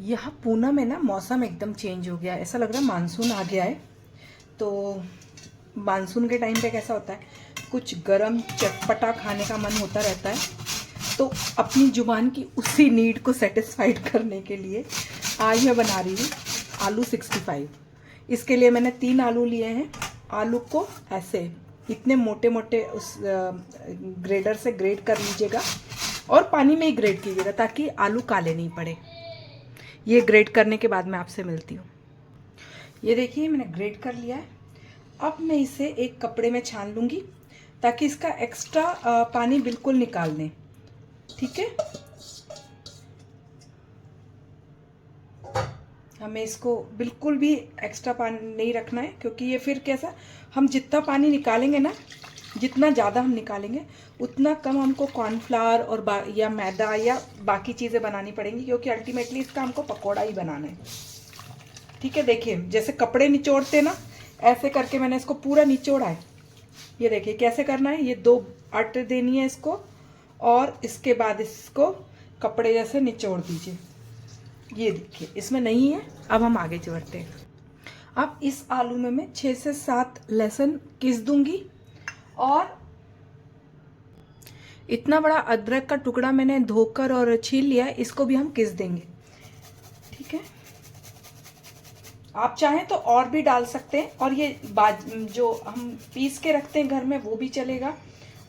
यहाँ पूना में ना मौसम एकदम चेंज हो गया है, ऐसा लग रहा है मानसून आ गया है। तो मानसून के टाइम पे कैसा होता है, कुछ गरम चटपटा खाने का मन होता रहता है। तो अपनी जुबान की उसी नीड को सेटिस्फाइड करने के लिए आज मैं बना रही हूँ आलू 65। इसके लिए मैंने 3 आलू लिए हैं। आलू को ऐसे इतने मोटे मोटे उस ग्रेडर से ग्रेड कर लीजिएगा और पानी में ही ग्रेड कीजिएगा ताकि आलू काले नहीं पड़े। ये ग्रेड करने के बाद मैं आपसे मिलती हूँ। ये देखिए मैंने ग्रेड कर लिया है। अब मैं इसे एक कपड़े में छान लूँगी ताकि इसका एक्स्ट्रा पानी बिल्कुल निकाल दें। ठीक है, हमें इसको बिल्कुल भी एक्स्ट्रा पानी नहीं रखना है, क्योंकि ये फिर कैसा, हम जितना पानी निकालेंगे ना, जितना ज़्यादा हम निकालेंगे उतना कम हमको कॉर्नफ्लावर और या मैदा या बाकी चीज़ें बनानी पड़ेंगी, क्योंकि अल्टीमेटली इसका हमको पकौड़ा ही बनाना है। ठीक है, देखिए जैसे कपड़े निचोड़ते ना, ऐसे करके मैंने इसको पूरा निचोड़ा है। ये देखिए कैसे करना है, ये 2 अट देनी है इसको और इसके बाद इसको कपड़े जैसे निचोड़ दीजिए। ये देखिए इसमें नहीं है। अब हम आगे बढ़ते हैं। अब इस आलू में मैं 6 से 7 लहसुन घिस दूंगी और इतना बड़ा अदरक का टुकड़ा मैंने धोकर और छील लिया है, इसको भी हम घिस देंगे। ठीक है, आप चाहें तो और भी डाल सकते हैं, और ये जो हम पीस के रखते हैं घर में वो भी चलेगा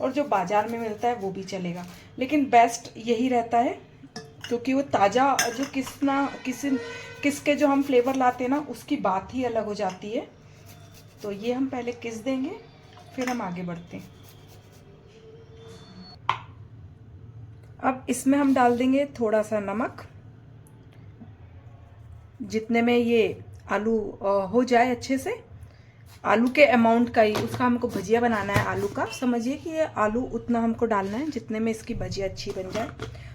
और जो बाजार में मिलता है वो भी चलेगा, लेकिन बेस्ट यही रहता है क्योंकि वो ताज़ा जो किसके जो हम फ्लेवर लाते हैं ना, उसकी बात ही अलग हो जाती है। तो ये हम पहले किस देंगे, फिर हम आगे बढ़ते हैं। अब इसमें हम डाल देंगे थोड़ा सा नमक, जितने में ये आलू हो जाए अच्छे से, आलू के अमाउंट का ही, उसका हमको भजिया बनाना है आलू का। समझिए कि ये आलू उतना हमको डालना है जितने में इसकी भजिया अच्छी बन जाए।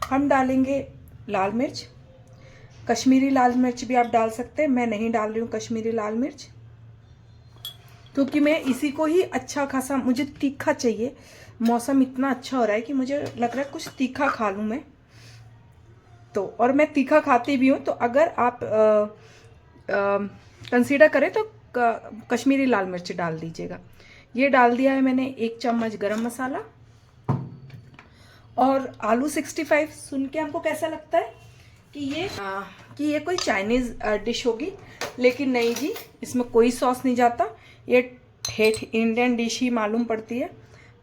हम डालेंगे लाल मिर्च, कश्मीरी लाल मिर्च भी आप डाल सकते हैं, मैं नहीं डाल रही हूँ कश्मीरी लाल मिर्च, क्योंकि मैं इसी को ही अच्छा खासा, मुझे तीखा चाहिए। मौसम इतना अच्छा हो रहा है कि मुझे लग रहा है कुछ तीखा खा लूँ मैं, तो और मैं तीखा खाती भी हूँ। तो अगर आप कंसीडर करें तो कश्मीरी लाल मिर्च डाल दीजिएगा। ये डाल दिया है मैंने 1 चम्मच गरम मसाला। और आलू 65 सुन के हमको कैसा लगता है कि ये कोई चाइनीज़ डिश होगी, लेकिन नहीं जी, इसमें कोई सॉस नहीं जाता, ये ठेठ इंडियन डिश ही मालूम पड़ती है।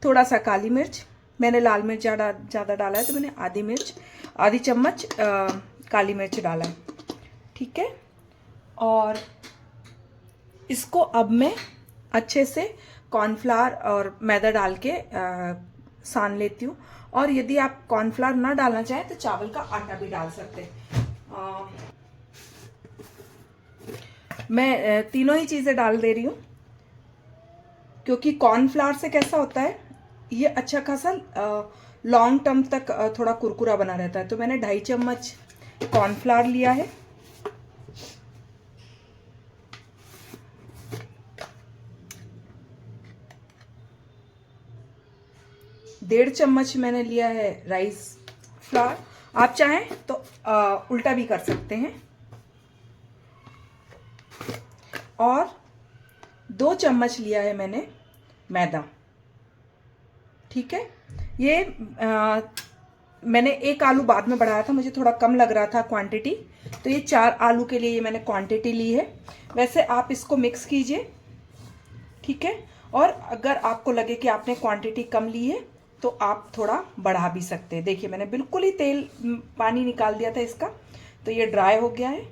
थोड़ा सा काली मिर्च, मैंने लाल मिर्च ज़्यादा डाला है तो मैंने आधी चम्मच काली मिर्च डाला है। ठीक है, और इसको अब मैं अच्छे से कॉर्नफ्लावर और मैदा डाल के सान लेती हूँ। और यदि आप कॉर्नफ्लावर ना डालना चाहें तो चावल का आटा भी डाल सकते हैं। मैं तीनों ही चीज़ें डाल दे रही हूँ, क्योंकि कॉर्नफ्लावर से कैसा होता है, ये अच्छा खासा लॉन्ग टर्म तक थोड़ा कुरकुरा बना रहता है। तो मैंने 2.5 चम्मच कॉर्नफ्लावर लिया है, 1.5 चम्मच मैंने लिया है राइस फ्लावर। आप चाहें तो उल्टा भी कर सकते हैं। और 2 चम्मच लिया है मैंने मैदा। ठीक है, ये मैंने 1 आलू बाद में बढ़ाया था, मुझे थोड़ा कम लग रहा था क्वांटिटी, तो ये 4 आलू के लिए ये मैंने क्वांटिटी ली है। वैसे आप इसको मिक्स कीजिए। ठीक है, और अगर आपको लगे कि आपने क्वांटिटी कम ली है तो आप थोड़ा बढ़ा भी सकते हैं। देखिए मैंने बिल्कुल ही पानी निकाल दिया था इसका, तो ये ड्राई हो गया है।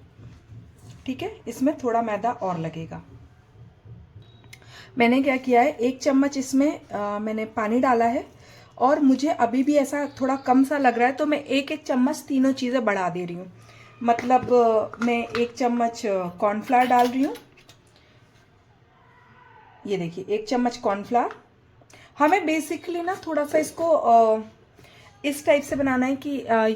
ठीक है, इसमें थोड़ा मैदा और लगेगा। मैंने क्या किया है, 1 चम्मच इसमें मैंने पानी डाला है, और मुझे अभी भी ऐसा थोड़ा कम सा लग रहा है, तो मैं 1 चम्मच तीनों चीज़ें बढ़ा दे रही हूँ। मतलब मैं 1 चम्मच कॉर्नफ्लावर डाल रही हूँ। ये देखिए 1 चम्मच कॉर्नफ्लावर। हमें बेसिकली ना थोड़ा सा इसको इस टाइप से बनाना है कि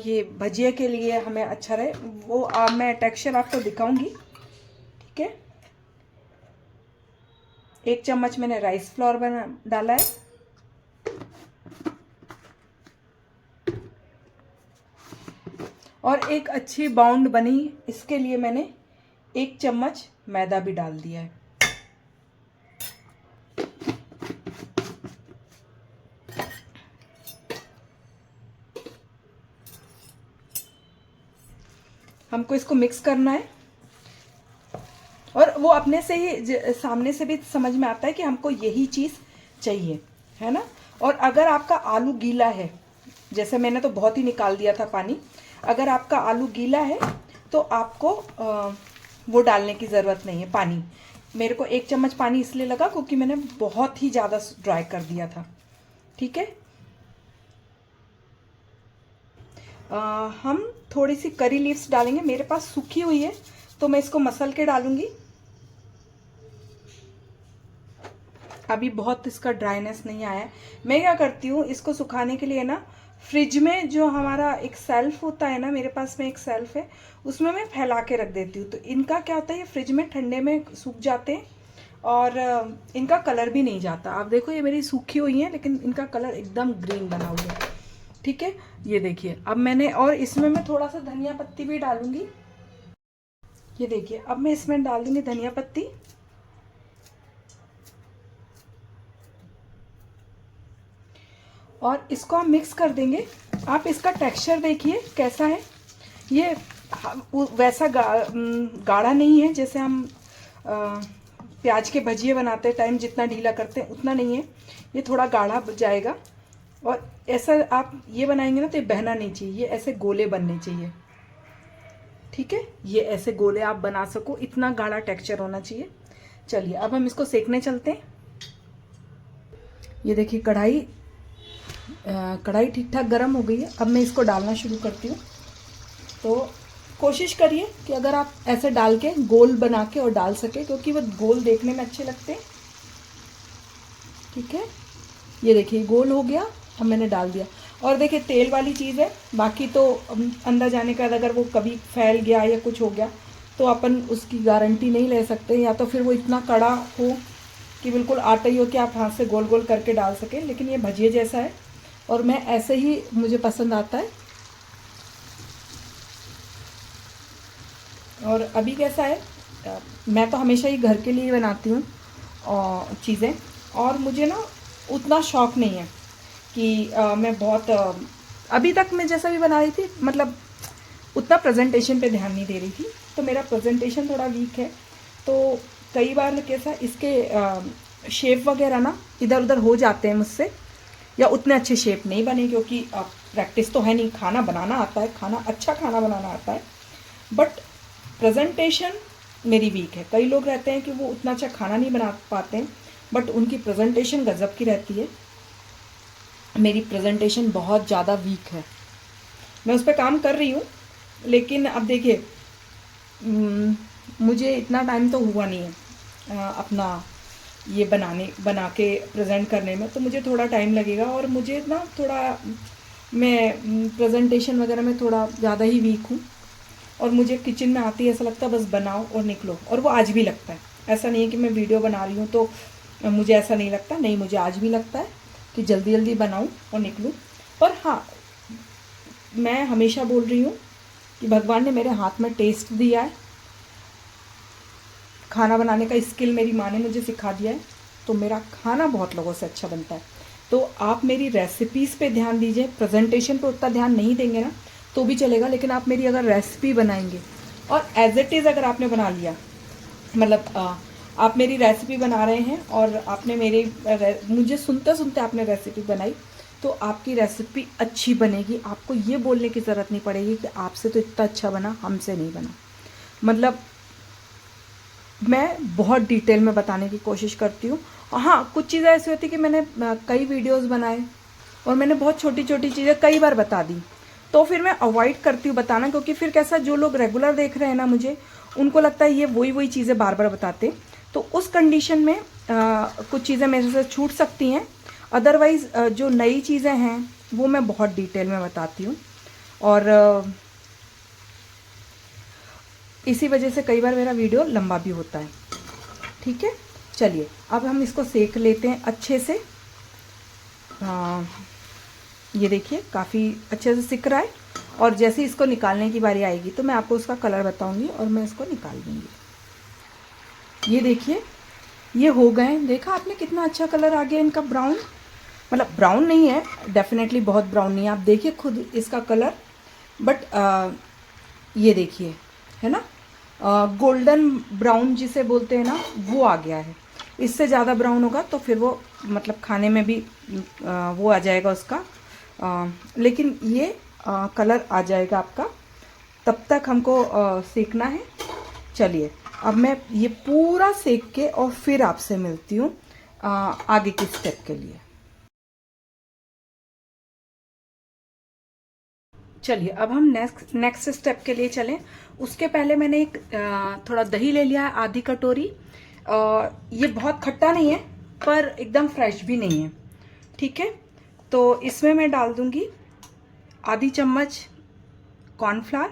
ये भजिया के लिए हमें अच्छा रहे, वो मैं टेक्सचर आपको दिखाऊंगी। ठीक है, 1 चम्मच मैंने राइस फ्लोर डाला है, और एक अच्छी बाउंड बनी, इसके लिए मैंने 1 चम्मच मैदा भी डाल दिया है। हमको इसको मिक्स करना है और वो अपने से ही सामने से भी समझ में आता है कि हमको यही चीज़ चाहिए, है ना। और अगर आपका आलू गीला है, जैसे मैंने तो बहुत ही निकाल दिया था पानी, अगर आपका आलू गीला है तो आपको वो डालने की ज़रूरत नहीं है पानी। मेरे को 1 चम्मच पानी इसलिए लगा क्योंकि मैंने बहुत ही ज़्यादा ड्राई कर दिया था। ठीक है, हम थोड़ी सी करी लीव्स डालेंगे। मेरे पास सूखी हुई है तो मैं इसको मसल के डालूंगी। अभी बहुत इसका ड्राइनेस नहीं आया है। मैं क्या करती हूँ, इसको सुखाने के लिए ना फ्रिज में जो हमारा एक सेल्फ होता है ना, मेरे पास में एक सेल्फ है, उसमें मैं फैला के रख देती हूँ। तो इनका क्या होता है, ये फ्रिज में ठंडे में सूख जाते हैं और इनका कलर भी नहीं जाता। आप देखो ये मेरी सूखी हुई है लेकिन इनका कलर एकदम ग्रीन बना हुआ है। ठीक है, ये देखिए अब मैंने, और इसमें मैं थोड़ा सा धनिया पत्ती भी डालूंगी। ये देखिए अब मैं इसमें डाल दूंगी धनिया पत्ती। और इसको हम मिक्स कर देंगे। आप इसका टेक्सचर देखिए कैसा है। ये वैसा गाढ़ा नहीं है जैसे हम प्याज के भजिए बनाते टाइम जितना ढीला करते हैं उतना नहीं है, ये थोड़ा गाढ़ा जाएगा। और ऐसा आप ये बनाएंगे ना तो ये बहना नहीं चाहिए, ये ऐसे गोले बनने चाहिए। ठीक है, ये ऐसे गोले आप बना सको, इतना गाढ़ा टेक्सचर होना चाहिए। चलिए अब हम इसको सेकने चलते हैं। ये देखिए कढ़ाई ठीक ठाक गर्म हो गई है। अब मैं इसको डालना शुरू करती हूँ। तो कोशिश करिए कि अगर आप ऐसे डाल के गोल बना के और डाल सके, क्योंकि वो गोल देखने में अच्छे लगते हैं। ठीक है, ये देखिए गोल हो गया। अब मैंने डाल दिया। और देखिए तेल वाली चीज़ है, बाकी तो अंदर जाने का अगर वो कभी फैल गया या कुछ हो गया तो अपन उसकी गारंटी नहीं ले सकते, या तो फिर वो इतना कड़ा हो कि बिल्कुल आटा ही हो कि आप हाथ से गोल गोल करके डाल सकें। लेकिन ये भजिए जैसा है और मैं ऐसे ही मुझे पसंद आता है। और अभी कैसा है, मैं तो हमेशा ही घर के लिए बनाती हूँ चीज़ें, और मुझे ना उतना शौक़ नहीं है कि मैं बहुत अभी तक मैं जैसा भी बना रही थी, मतलब उतना प्रेजेंटेशन पे ध्यान नहीं दे रही थी। तो मेरा प्रेजेंटेशन थोड़ा वीक है, तो कई बार कैसा इसके शेप वगैरह ना इधर उधर हो जाते हैं मुझसे, या उतने अच्छे शेप नहीं बने, क्योंकि प्रैक्टिस तो है नहीं। खाना बनाना आता है, अच्छा खाना बनाना आता है, बट प्रेजेंटेशन मेरी वीक है। कई लोग रहते हैं कि वो उतना अच्छा खाना नहीं बना पाते हैं, बट उनकी प्रेजेंटेशन गजब की रहती है। मेरी प्रेजेंटेशन बहुत ज़्यादा वीक है। मैं उस पर काम कर रही हूँ, लेकिन अब देखिए मुझे इतना टाइम तो हुआ नहीं है अपना ये बना के प्रेजेंट करने में, तो मुझे थोड़ा टाइम लगेगा। और मुझे ना थोड़ा, मैं प्रेजेंटेशन वगैरह में थोड़ा ज़्यादा ही वीक हूँ, और मुझे किचन में आती है ऐसा लगता है बस बनाओ और निकलो। और वो आज भी लगता है, ऐसा नहीं है कि मैं वीडियो बना रही हूँ तो मुझे ऐसा नहीं लगता, नहीं, मुझे आज भी लगता है कि जल्दी जल्दी बनाऊँ और निकलूँ। पर हाँ, मैं हमेशा बोल रही हूँ कि भगवान ने मेरे हाथ में टेस्ट दिया है, खाना बनाने का स्किल मेरी माँ ने मुझे सिखा दिया है, तो मेरा खाना बहुत लोगों से अच्छा बनता है। तो आप मेरी रेसिपीज़ पे ध्यान दीजिए। प्रेजेंटेशन पे उतना ध्यान नहीं देंगे ना तो भी चलेगा, लेकिन आप मेरी अगर रेसिपी बनाएंगे और एज इट इज़ अगर आपने बना लिया, मतलब आप मेरी रेसिपी बना रहे हैं और आपने मुझे सुनते सुनते आपने रेसिपी बनाई, तो आपकी रेसिपी अच्छी बनेगी। आपको ये बोलने की ज़रूरत नहीं पड़ेगी कि आपसे तो इतना अच्छा बना, हमसे नहीं बना। मतलब मैं बहुत डिटेल में बताने की कोशिश करती हूँ। हाँ, कुछ चीज़ें ऐसी होती कि मैंने कई वीडियोस बनाए और मैंने बहुत छोटी छोटी चीज़ें कई बार बता दी, तो फिर मैं अवॉइड करती हूँ बताना, क्योंकि फिर कैसा, जो लोग रेगुलर देख रहे हैं ना मुझे, उनको लगता है ये वही चीज़ें बार बार बताते। तो उस कंडीशन में कुछ चीज़ें मेरे से छूट सकती हैं। अदरवाइज़ जो नई चीज़ें हैं वो मैं बहुत डिटेल में बताती हूँ, और इसी वजह से कई बार मेरा वीडियो लंबा भी होता है। ठीक है, चलिए अब हम इसको सेक लेते हैं अच्छे से। ये देखिए काफ़ी अच्छे से सिक रहा है। और जैसे इसको निकालने की बारी आएगी तो मैं आपको उसका कलर बताऊंगी और मैं इसको निकाल दूंगी। ये देखिए ये हो गए, देखा आपने कितना अच्छा कलर आ गया इनका, ब्राउन, मतलब ब्राउन नहीं है डेफिनेटली, बहुत ब्राउन नहीं है, आप देखिए खुद इसका कलर, बट ये देखिए है ना, गोल्डन ब्राउन जिसे बोलते हैं ना, वो आ गया है। इससे ज़्यादा ब्राउन होगा तो फिर वो मतलब खाने में भी वो आ जाएगा उसका, लेकिन ये कलर आ जाएगा आपका। तब तक हमको सेकना है। चलिए अब मैं ये पूरा सेक के और फिर आपसे मिलती हूँ आगे के स्टेप के लिए। चलिए अब हम नेक्स्ट स्टेप के लिए चलें। उसके पहले मैंने एक थोड़ा दही ले लिया है, आधी कटोरी। ये बहुत खट्टा नहीं है पर एकदम फ्रेश भी नहीं है, ठीक है। तो इसमें मैं डाल दूंगी आधी चम्मच कॉर्नफ्लावर।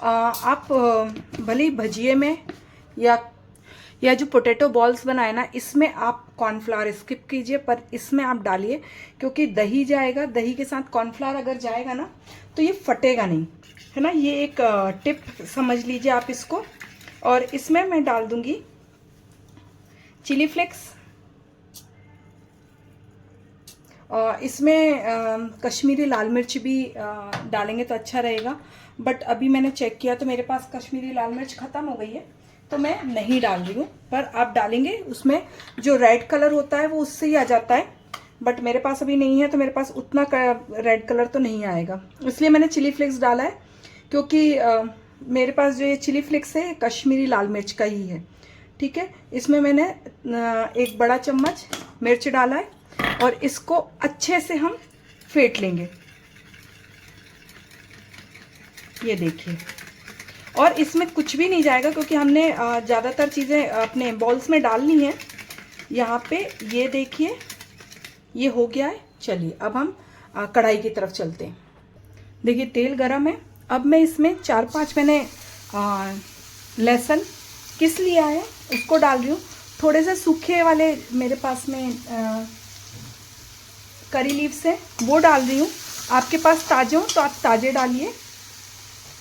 आप भले ही भजिए में या जो पोटैटो बॉल्स बनाए ना, इसमें आप कॉर्नफ्लावर स्किप कीजिए, पर इसमें आप डालिए क्योंकि दही जाएगा, दही के साथ कॉर्नफ्लावर अगर जाएगा ना तो ये फटेगा नहीं, है ना। ये एक टिप समझ लीजिए आप इसको। और इसमें मैं डाल दूंगी चिली फ्लेक्स, इसमें कश्मीरी लाल मिर्च भी डालेंगे तो अच्छा रहेगा, बट अभी मैंने चेक किया तो मेरे पास कश्मीरी लाल मिर्च ख़त्म हो गई है तो मैं नहीं डाल रही हूँ। पर आप डालेंगे, उसमें जो रेड कलर होता है वो उससे ही आ जाता है, बट मेरे पास अभी नहीं है तो मेरे पास उतना रेड कलर तो नहीं आएगा, इसलिए मैंने चिली फ्लेक्स डाला है। क्योंकि मेरे पास जो ये चिली फ्लेक्स है कश्मीरी लाल मिर्च का ही है, ठीक है। इसमें मैंने एक बड़ा चम्मच मिर्च डाला है और इसको अच्छे से हम फेंट लेंगे, ये देखिए। और इसमें कुछ भी नहीं जाएगा क्योंकि हमने ज़्यादातर चीज़ें अपने बॉल्स में डालनी है। यहाँ पे ये देखिए ये हो गया है। चलिए अब हम कढ़ाई की तरफ चलते हैं। देखिए तेल गरम है। अब मैं इसमें 4-5 मैंने लहसुन किस लिया है उसको डाल रही हूँ। थोड़े से सूखे वाले मेरे पास में करी लीव्स है वो डाल रही हूँ। आपके पास ताजे हो तो आप ताजे डालिए।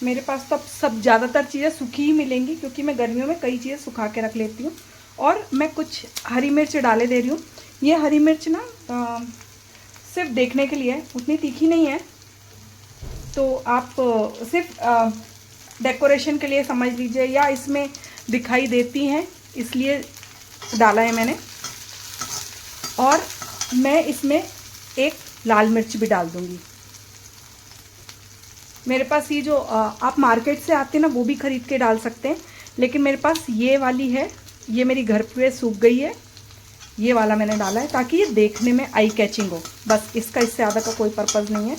मेरे पास तो सब ज़्यादातर चीज़ें सूखी ही मिलेंगी क्योंकि मैं गर्मियों में कई चीज़ें सुखा के रख लेती हूँ। और मैं कुछ हरी मिर्च डाले दे रही हूँ। ये हरी मिर्च ना सिर्फ देखने के लिए है, उतनी तीखी नहीं है, तो आप सिर्फ डेकोरेशन के लिए समझ लीजिए, या इसमें दिखाई देती हैं इसलिए डाला है मैंने। और मैं इसमें एक लाल मिर्च भी डाल दूँगी। मेरे पास ये जो आप मार्केट से आते हैं ना वो भी ख़रीद के डाल सकते हैं, लेकिन मेरे पास ये वाली है, ये मेरी घर पे सूख गई है, ये वाला मैंने डाला है ताकि ये देखने में आई कैचिंग हो, बस इसका इससे ज़्यादा का कोई पर्पज़ नहीं है।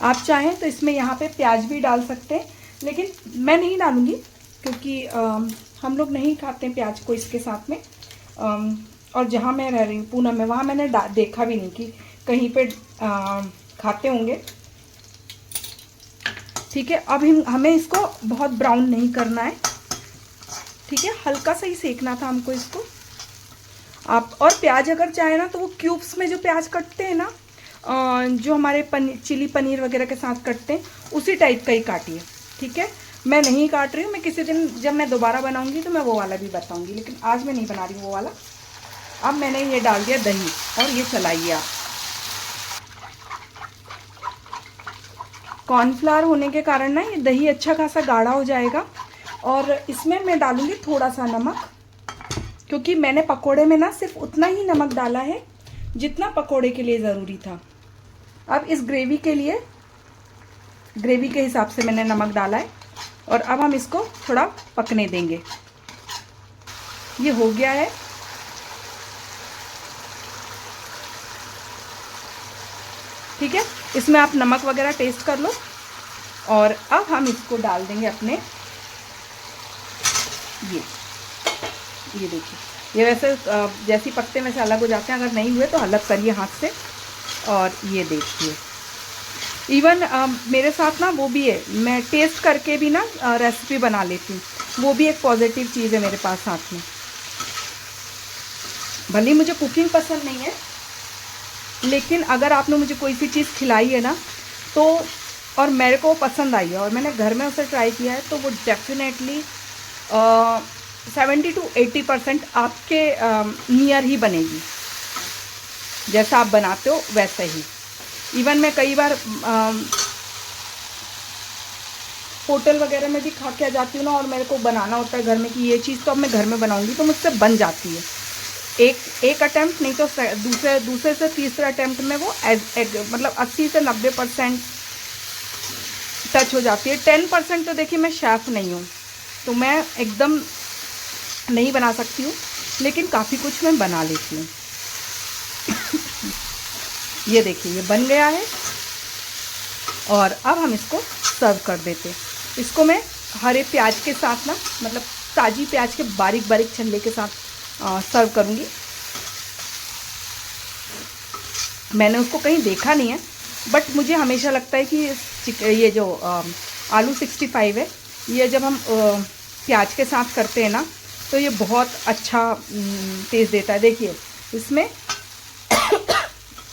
आप चाहें तो इसमें यहाँ पे प्याज भी डाल सकते हैं, लेकिन मैं नहीं डालूँगी क्योंकि हम लोग नहीं खाते हैं प्याज को इसके साथ में। और जहाँ मैं रह रही हूँ पूना में, वहाँ मैंने देखा भी नहीं कि कहीं पे खाते होंगे, ठीक है। अब हमें इसको बहुत ब्राउन नहीं करना है, ठीक है, हल्का सा ही सेकना था हमको इसको। आप और प्याज अगर चाहे ना तो वो क्यूब्स में जो प्याज कटते हैं ना, जो हमारे चिली पनीर वगैरह के साथ कटते हैं उसी टाइप का ही काटिए, ठीक है। मैं नहीं काट रही हूँ, मैं किसी दिन जब मैं दोबारा बनाऊंगी तो मैं वो वाला भी बताऊंगी, लेकिन आज मैं नहीं बना रही हूँ वो वाला। अब मैंने ये डाल दिया दही और ये चलाइए आप। कॉर्नफ्लावर होने के कारण ना ये दही अच्छा खासा गाढ़ा हो जाएगा। और इसमें मैं डालूंगी थोड़ा सा नमक, क्योंकि मैंने पकोड़े में ना सिर्फ उतना ही नमक डाला है जितना पकोड़े के लिए ज़रूरी था। अब इस ग्रेवी के लिए, ग्रेवी के हिसाब से मैंने नमक डाला है। और अब हम इसको थोड़ा पकने देंगे। ये हो गया है। ठीक है, इसमें आप नमक वगैरह टेस्ट कर लो। और अब हम इसको डाल देंगे अपने, ये देखिए, ये वैसे जैसे पकते हैं वैसे अलग हो जाते हैं, अगर नहीं हुए तो अलग करिए हाथ से। और ये देखिए, इवन मेरे साथ ना वो भी है, मैं टेस्ट करके भी ना रेसिपी बना लेती हूँ, वो भी एक पॉजिटिव चीज़ है मेरे पास साथ में। भले मुझे कुकिंग पसंद नहीं है लेकिन अगर आपने मुझे कोई सी चीज़ खिलाई है ना तो और मेरे को पसंद आई है और मैंने घर में उसे ट्राई किया है तो वो डेफिनेटली 70 to 80% आपके नियर ही बनेगी, जैसा आप बनाते हो वैसे ही। इवन मैं कई बार होटल वगैरह में भी खा के आ जाती हूँ ना और मेरे को बनाना होता है घर में कि ये चीज़ तो अब मैं घर में बनाऊंगी तो मुझसे बन जाती है। एक अटैम्प्ट नहीं तो दूसरे से तीसरे अटैम्प्ट में वो मतलब 80 से 90% टच हो जाती है। 10% तो देखिए मैं शेफ़ नहीं हूँ तो मैं एकदम नहीं बना सकती हूँ, लेकिन काफ़ी कुछ मैं बना लेती हूँ। ये देखिए ये बन गया है और अब हम इसको सर्व कर देते हैं। इसको मैं हरे प्याज के साथ ना, मतलब ताज़ी प्याज के बारीक बारीक छल्ले के साथ सर्व करूँगी। मैंने उसको कहीं देखा नहीं है बट मुझे हमेशा लगता है कि ये जो आलू 65 है ये जब हम प्याज के साथ करते हैं ना तो ये बहुत अच्छा टेस्ट देता है। देखिए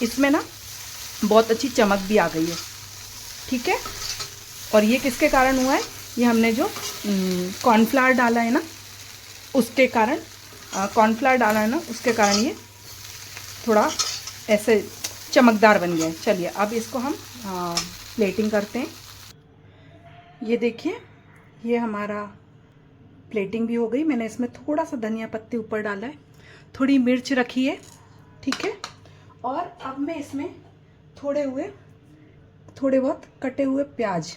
इसमें ना बहुत अच्छी चमक भी आ गई है, ठीक है। और ये किसके कारण हुआ है, ये हमने जो कॉर्नफ्लावर डाला है ना उसके कारण, उसके कारण ये थोड़ा ऐसे चमकदार बन गया है। चलिए अब इसको हम प्लेटिंग करते हैं। ये देखिए ये हमारा प्लेटिंग भी हो गई। मैंने इसमें थोड़ा सा धनिया पत्ती ऊपर डाला है, थोड़ी मिर्च रखी है, ठीक है। और अब मैं इसमें थोड़े बहुत कटे हुए प्याज,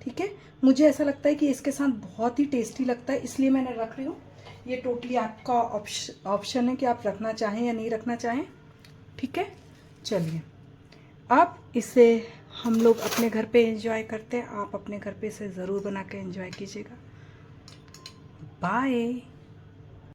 ठीक है। मुझे ऐसा लगता है कि इसके साथ बहुत ही टेस्टी लगता है इसलिए मैंने रख रही हूँ। ये टोटली आपका ऑप्शन है कि आप रखना चाहें या नहीं रखना चाहें, ठीक है। चलिए अब इसे हम लोग अपने घर पे एंजॉय करते हैं। आप अपने घर पे इसे ज़रूर बना के एंजॉय कीजिएगा। बाय।